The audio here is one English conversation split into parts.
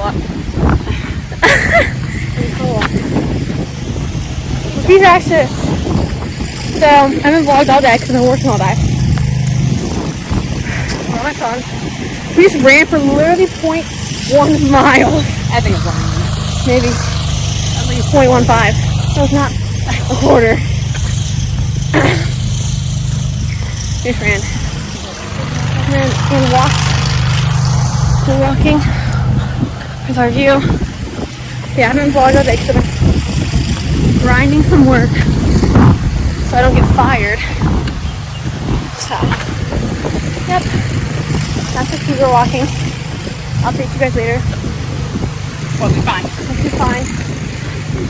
vlog. These ashes. So, I haven't vlogged all day because I've been working all day. Where my phone? We just ran for literally 0.1 miles. I think it's 1 minute. Maybe. At least 0.15. So it's not a quarter. We just ran. And walked. We're walking. Here's our view. Yeah, I haven't vlogged all day because I've been grinding some work so I don't get fired. So, yep. That's the view we're walking. I'll take you guys later. We'll be fine. We'll be fine.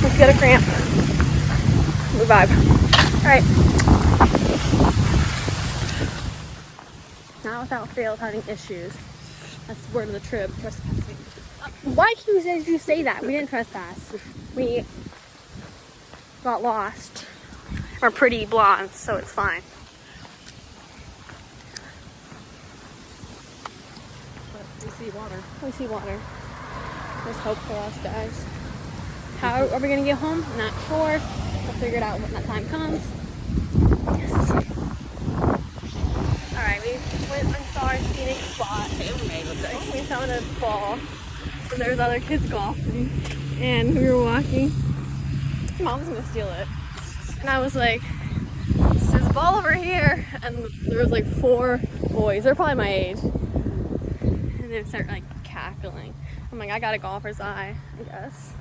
Let's get a cramp. We vibe. Alright. Not without fail having issues. That's the word of the trip. Trespassing. Why did you say that? We didn't trespass. We got lost. We're pretty blonde, so it's fine. But we see water. We see water. There's hope for us, guys. How are we gonna get home? Not sure. We'll figure it out when that time comes. Yes. Alright, we went and saw our scenic spot. We found a ball. And there was other kids golfing. And we were walking. Mom's gonna steal it. And I was like, there's a ball over here. And there was like 4 boys. They're probably my age. And they start like cackling. I'm like, I got a golfer's eye, I guess.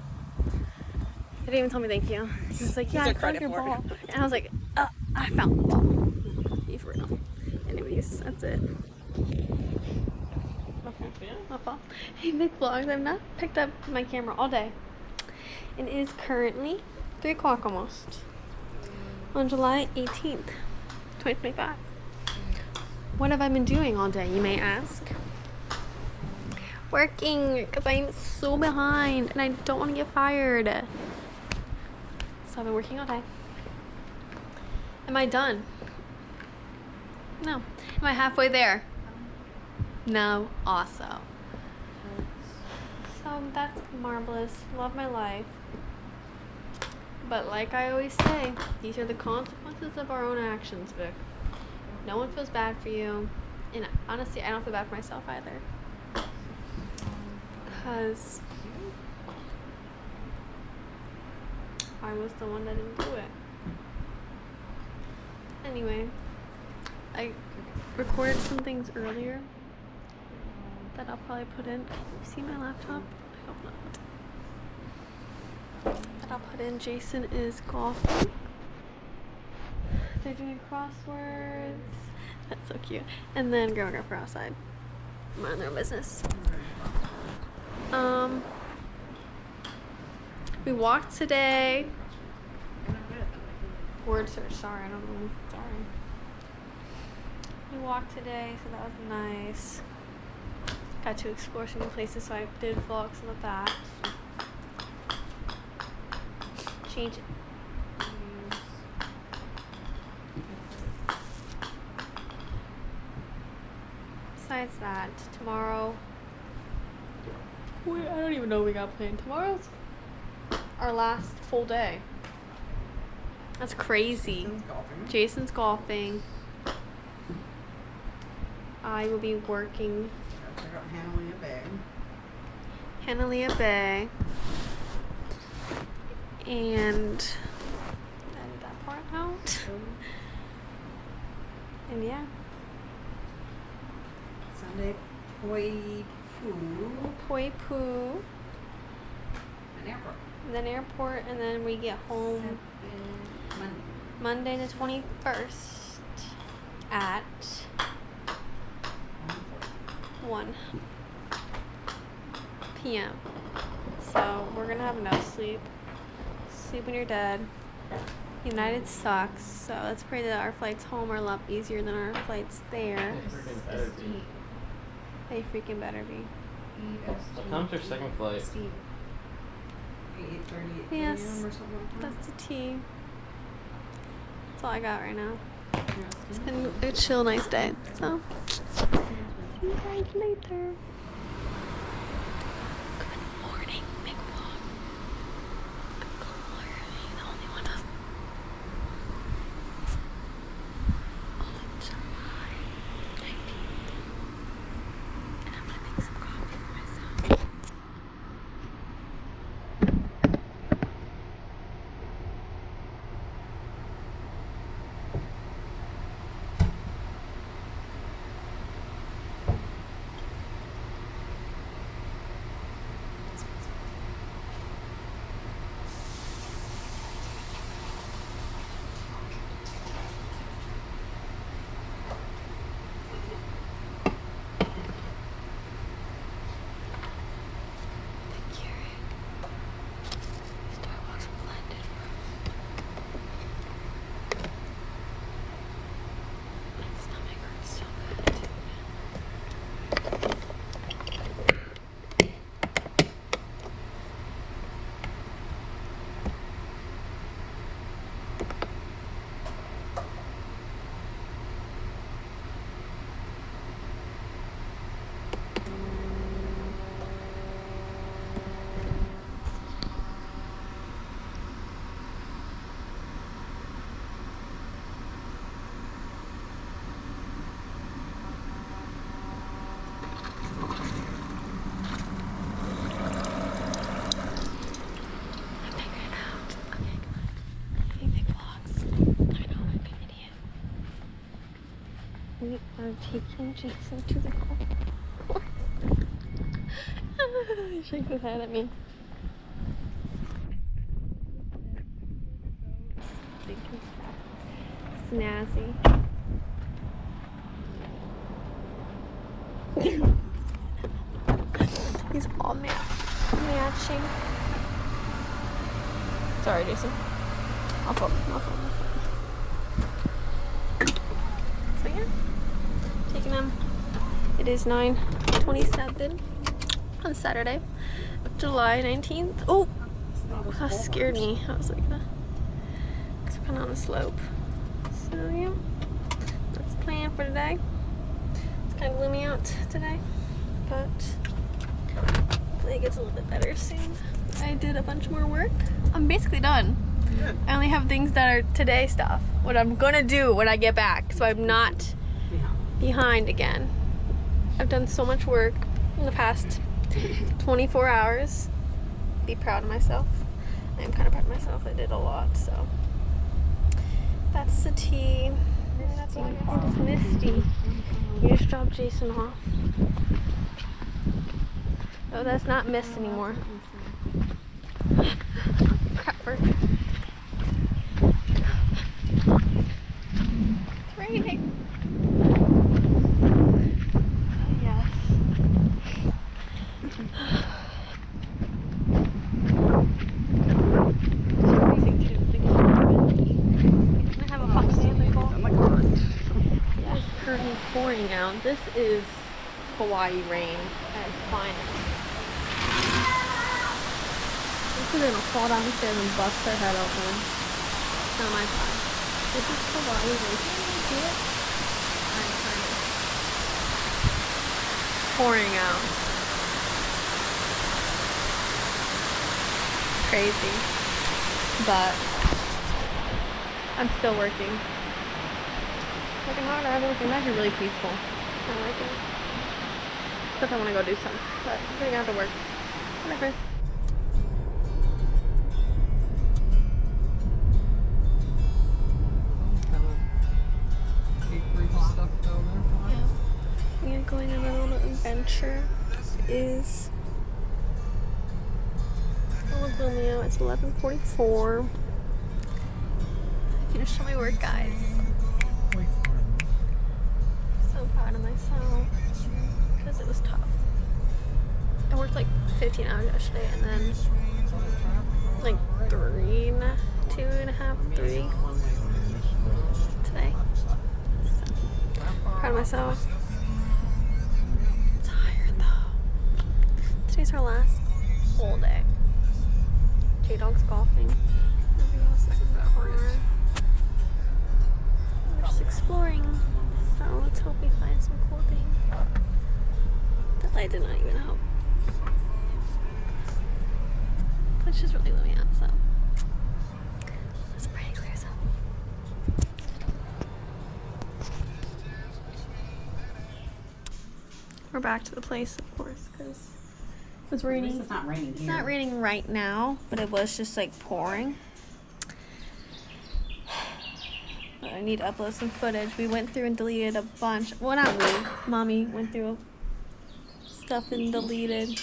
They didn't even tell me thank you. He was like, yeah, I found your ball. And I was like, I found the ball. Be for real. Anyways, that's it. My fault. Hey, big vlogs. I've not picked up my camera all day. It is currently 3 o'clock almost. On July 18th, 2025. What have I been doing all day, you may ask? Working, because I'm so behind and I don't want to get fired. So I've been working all day. Am I done? No. Am I halfway there? No. Also. So that's marvelous. Love my life. But like I always say, these are the consequences of our own actions, Vic. No one feels bad for you. And honestly, I don't feel bad for myself either. Because I was the one that didn't do it. Anyway, I recorded some things earlier that I'll probably put in. Can you see my laptop? I hope not. That I'll put in. Jason is golfing. They're doing crosswords. That's so cute. And then Grandma and Grandpa are outside. Mind their own business. We walked today. Word search, sorry, I don't know. Sorry. We walked today, so that was nice. Got to explore some new places, so I did vlog some of that. Change it. Besides that, tomorrow. Wait, I don't even know what we got planned. Tomorrow's our last full day. That's crazy. Jason's golfing. I will be working. Check out Hanalea Bay. And edit that part out. And yeah. Sunday, Poi Poo. An airport. And then airport, and then we get home Monday the 21st at 1 p.m. So we're gonna have enough sleep. Sleep when you're dead. United sucks, so let's pray that our flights home are a lot easier than our flights there. They freaking better be. What time's your second flight? 8:30 Yes, a.m. or something like that. that's the tea. That's all I got right now. It's been a chill, nice day. So, see you guys later. Good We are taking Jason to the golf course. He shakes his head at me. Snazzy. He's all matching. Sorry, Jason. I'll phone. So yeah, taking him. It is 9:27 on Saturday, July 19th. Oh, that scared me. I was like, it's kind of on a slope. So yeah, that's the plan for today. It's kind of gloomy out today, but hopefully it gets a little bit better soon. I did a bunch more work. I'm basically done. Good. I only have things that are today stuff. What I'm gonna do when I get back, so I'm not behind again. I've done so much work in the past 24 hours. Be proud of myself. I am kind of proud of myself. I did a lot, so that's the tea. That's all I got. It's misty. You just dropped Jason off. Oh, that's not mist anymore. Crapper. It's raining. Oh, yes. Currently pouring out. This is Kaua'i rain at its finest. They're gonna fall downstairs and bust their head open. It's not my time. This is Kaua'i rain. Can you see it? I'm trying to. Pouring out. It's crazy. But I'm still working. Working hard, I'm working. It's actually really peaceful. I like it. Except I want to go do some. But I'm getting out to work. Whatever. Yeah. We are going on a little adventure. It is a little gloomy out. It's 11:44. I finished all my work, guys. So proud of myself because it was tough. I worked like 15 hours yesterday and then like 3 today. So, proud of myself. I'm tired though. Today's our last whole day. J-Dog's golfing. Everybody else is in the corner. We're just exploring. So let's hope we find some cool things. That light did not even help. But it's just really gloomy out, so let's pray it clears up. We're back to the place, of course, because it was raining. It's not raining here. It's not raining right now, but it was just like pouring. But I need to upload some footage. We went through and deleted a bunch. Well, not we. Mommy went through stuff and deleted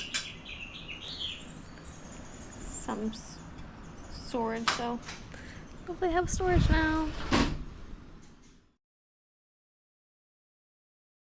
some storage. So hopefully I have storage now.